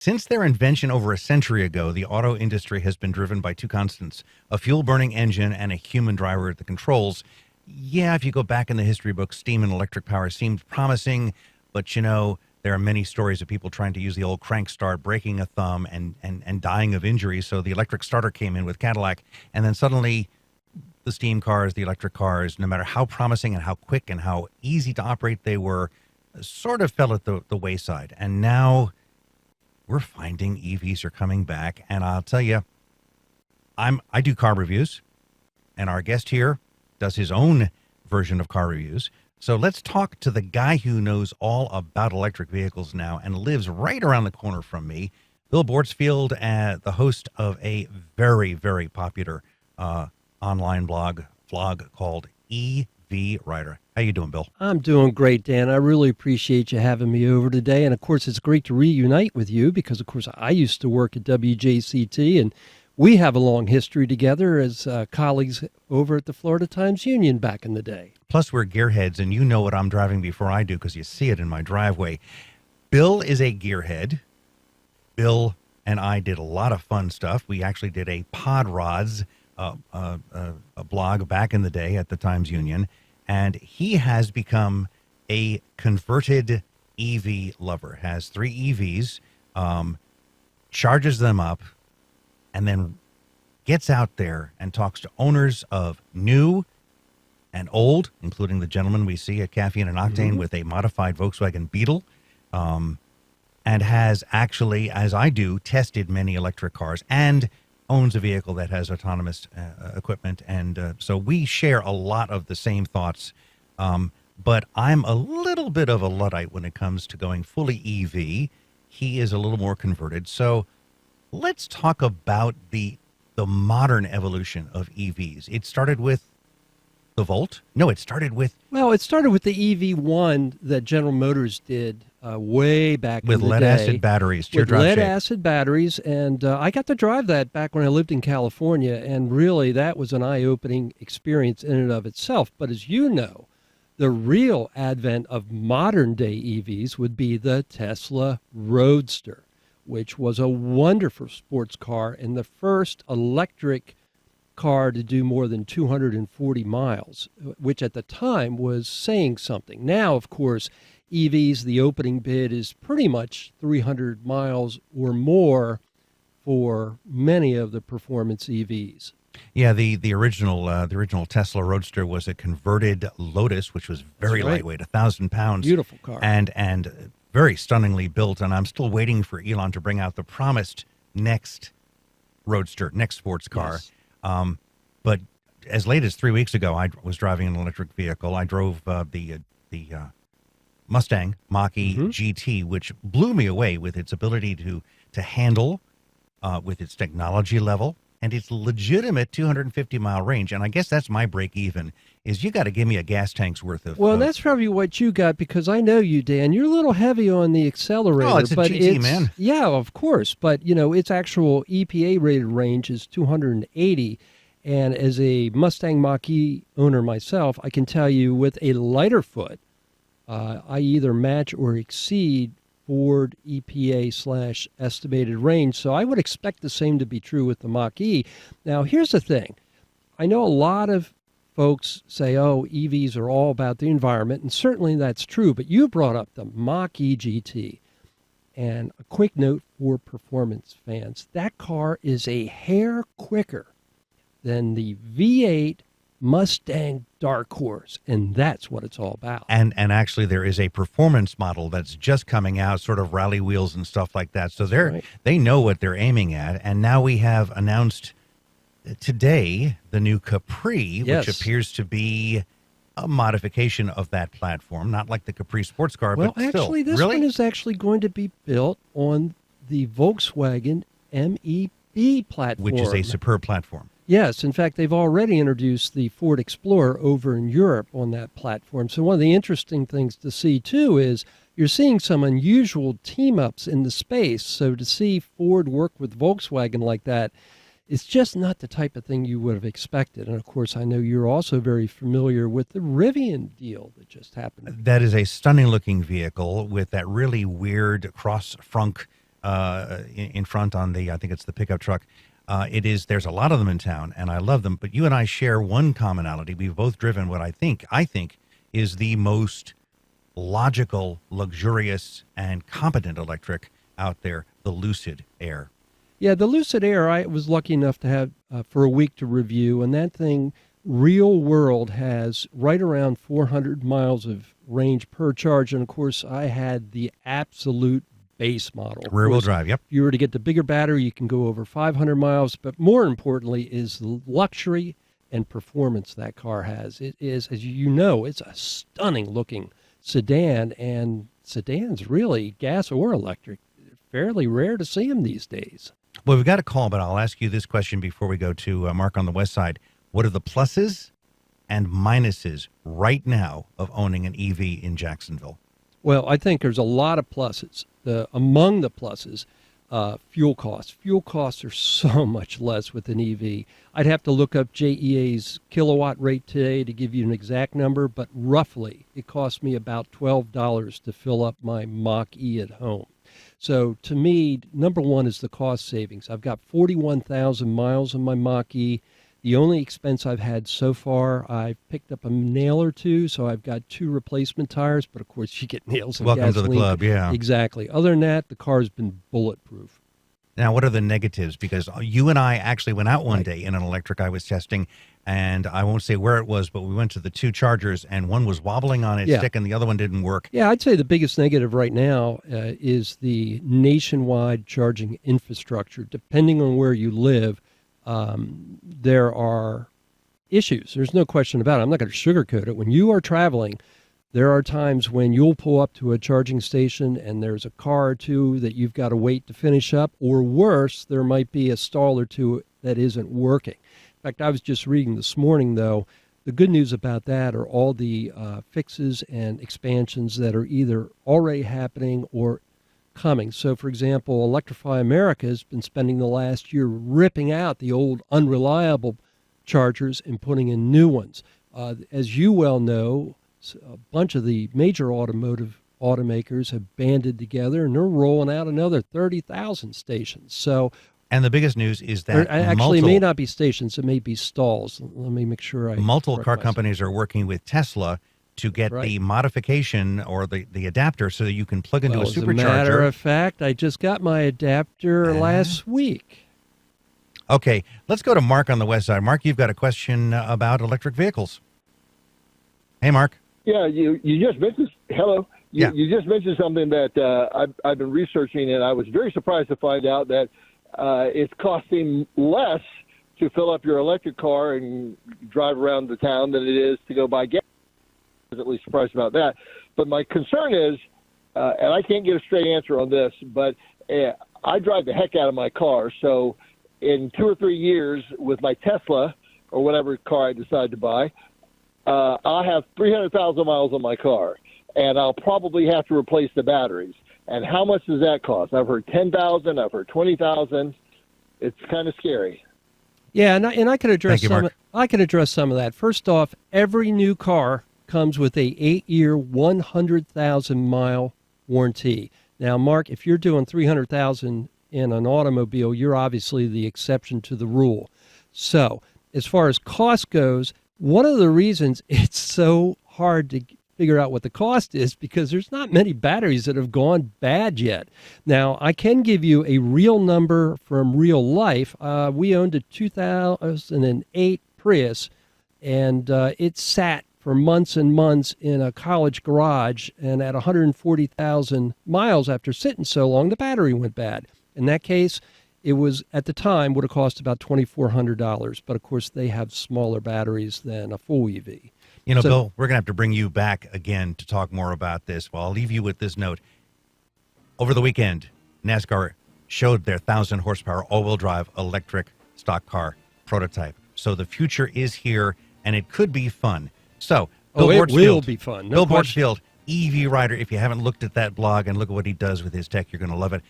Since their invention over a century ago, the auto industry has been driven by two constants: a fuel-burning engine and a human driver at the controls. Yeah, if you go back in the history books, steam and electric power seemed promising, but there are many stories of people trying to use the old crank start, breaking a thumb, and dying of injury. So the electric starter came in with Cadillac, and then suddenly the steam cars, the electric cars, no matter how promising and how quick and how easy to operate they were, sort of fell at the wayside. And now we're finding EVs are coming back. And I'll tell you, I do car reviews, and our guest here does his own version of car reviews. So let's talk to the guy who knows all about electric vehicles now and lives right around the corner from me, Bill Bortzfield, the host of a very, very popular online vlog called EV Rider. How you doing, Bill? I'm doing great, Dan. I really appreciate you having me over today. And, of course, it's great to reunite with you because, of course, I used to work at WJCT, and we have a long history together as colleagues over at the Florida Times-Union back in the day. Plus, we're gearheads, and you know what I'm driving before I do because you see it in my driveway. Bill is a gearhead. Bill and I did a lot of fun stuff. We actually did a Pod Rods a blog back in the day at the Times-Union, and he has become a converted EV lover, has 3 EVs, charges them up, and then gets out there and talks to owners of new and old, including the gentleman we see at Caffeine and Octane with a modified Volkswagen Beetle, and has actually, as I do, tested many electric cars and owns a vehicle that has autonomous equipment. And so we share a lot of the same thoughts, but I'm a little bit of a Luddite when it comes to going fully EV. He is a little more converted. So let's talk about the modern evolution of EVs. It started with the Volt. No, it started with... Well, it started with the EV1 that General Motors did way back in the day. With lead-acid batteries, teardrop shape. With lead-acid batteries, and I got to drive that back when I lived in California, and really that was an eye-opening experience in and of itself. But as you know, the real advent of modern-day EVs would be the Tesla Roadster, which was a wonderful sports car and the first electric car to do more than 240 miles, which at the time was saying something. Now, of course, EVs, the opening bid is pretty much 300 miles or more for many of the performance EVs. Yeah, the original Tesla Roadster was a converted Lotus, which was very lightweight, 1,000 pounds. Beautiful car. And very stunningly built. And I'm still waiting for Elon to bring out the promised next Roadster, next sports car. Yes. But as late as 3 weeks ago, I was driving an electric vehicle. I drove the Mustang Mach-E GT, which blew me away with its ability to handle, with its technology level, and its legitimate 250-mile range. And I guess that's my break even, is you got to give me a gas tank's worth of... Well, that's probably what you got, because I know you, Dan. You're a little heavy on the accelerator. Oh, it's a GT, man. Yeah, of course. But, its actual EPA-rated range is 280. And as a Mustang Mach-E owner myself, I can tell you with a lighter foot, I either match or exceed Ford EPA/estimated range. So I would expect the same to be true with the Mach-E. Now, here's the thing. I know a lot of folks say, oh, EVs are all about the environment, and certainly that's true, but you brought up the Mach-E GT. And a quick note for performance fans, that car is a hair quicker than the V8 Mustang Dark Horse, and that's what it's all about. And actually, there is a performance model that's just coming out, sort of rally wheels and stuff like that. So they know what they're aiming at. And now we have announced today the new Capri, which appears to be a modification of that platform, not like the Capri sports car, well, but still. Actually, this one is actually going to be built on the Volkswagen MEB platform, which is a superb platform. Yes, in fact, they've already introduced the Ford Explorer over in Europe on that platform. So one of the interesting things to see, too, is you're seeing some unusual team-ups in the space. So to see Ford work with Volkswagen like that, it's just not the type of thing you would have expected. And, of course, I know you're also very familiar with the Rivian deal that just happened. That is a stunning-looking vehicle with that really weird cross-frunk in front on the, I think it's the pickup truck. There's a lot of them in town, and I love them. But you and I share one commonality. We've both driven what I think is the most logical, luxurious, and competent electric out there, the Lucid Air. Yeah, the Lucid Air, I was lucky enough to have for a week to review, and that thing, real world, has right around 400 miles of range per charge. And of course, I had the absolute base model. Rear wheel drive, yep. If you were to get the bigger battery, you can go over 500 miles. But more importantly is the luxury and performance that car has. It is, as you know, it's a stunning looking sedan, and sedans, really, gas or electric, fairly rare to see them these days. Well, we've got a call, but I'll ask you this question before we go to Mark on the west side. What are the pluses and minuses right now of owning an EV in Jacksonville? Well, I think there's a lot of pluses. Among the pluses, fuel costs. Fuel costs are so much less with an EV. I'd have to look up JEA's kilowatt rate today to give you an exact number, but roughly it costs me about $12 to fill up my Mach-E at home. So to me, number one is the cost savings. I've got 41,000 miles on my Mach-E. The only expense I've had so far, I've picked up a nail or two, so I've got 2 replacement tires, but of course you get nails in Welcome gasoline. to the club, yeah. Exactly. Other than that, the car's been bulletproof. Now, what are the negatives? Because you and I actually went out one day in an electric I was testing, and I won't say where it was, but we went to the 2 chargers, and one was wobbling on its stick and the other one didn't work. Yeah, I'd say the biggest negative right now is the nationwide charging infrastructure. Depending on where you live, there are issues. There's no question about it. I'm not going to sugarcoat it. When you are traveling, there are times when you'll pull up to a charging station and there's a car or two that you've got to wait to finish up, or worse, there might be a stall or two that isn't working. In fact, I was just reading this morning, though, the good news about that are all the fixes and expansions that are either already happening or coming. So, for example, Electrify America has been spending the last year ripping out the old unreliable chargers and putting in new ones. As you well know, a bunch of the major automotive automakers have banded together, and they're rolling out another 30,000 stations. So, and the biggest news is that actually, it may not be stations; it may be stalls. Let me make sure. Multiple car companies are working with Tesla to get the modification or the adapter so that you can plug into a supercharger. As a matter of fact, I just got my adapter last week. Okay, let's go to Mark on the west side. Mark, you've got a question about electric vehicles. Hey, Mark. Yeah, you just mentioned, hello. You just mentioned something that I've been researching, and I was very surprised to find out that it's costing less to fill up your electric car and drive around the town than it is to go buy gas. I was at least surprised about that. But my concern is, and I can't get a straight answer on this, but I drive the heck out of my car. So in 2 or 3 years with my Tesla or whatever car I decide to buy, I'll have 300,000 miles on my car, and I'll probably have to replace the batteries. And how much does that cost? I've heard 10,000. I've heard 20,000. It's kind of scary. Yeah, and I can address I can address some of that. First off, every new car comes with a 8-year, 100,000-mile warranty. Now, Mark, if you're doing 300,000 in an automobile, you're obviously the exception to the rule. So, as far as cost goes, one of the reasons it's so hard to figure out what the cost is because there's not many batteries that have gone bad yet. Now, I can give you a real number from real life. We owned a 2008 Prius, and it sat for months and months in a college garage, and at 140,000 miles after sitting so long, the battery went bad. In that case, it was, at the time, would have cost about $2,400, but of course they have smaller batteries than a full EV. You know, Bill, we're going to have to bring you back again to talk more about this. Well, I'll leave you with this note. Over the weekend, NASCAR showed their 1,000 horsepower all-wheel drive electric stock car prototype. So the future is here, and it could be fun. So, Bill it will be fun. Bill Bortzfield, EV rider. If you haven't looked at that blog and look at what he does with his tech, you're going to love it.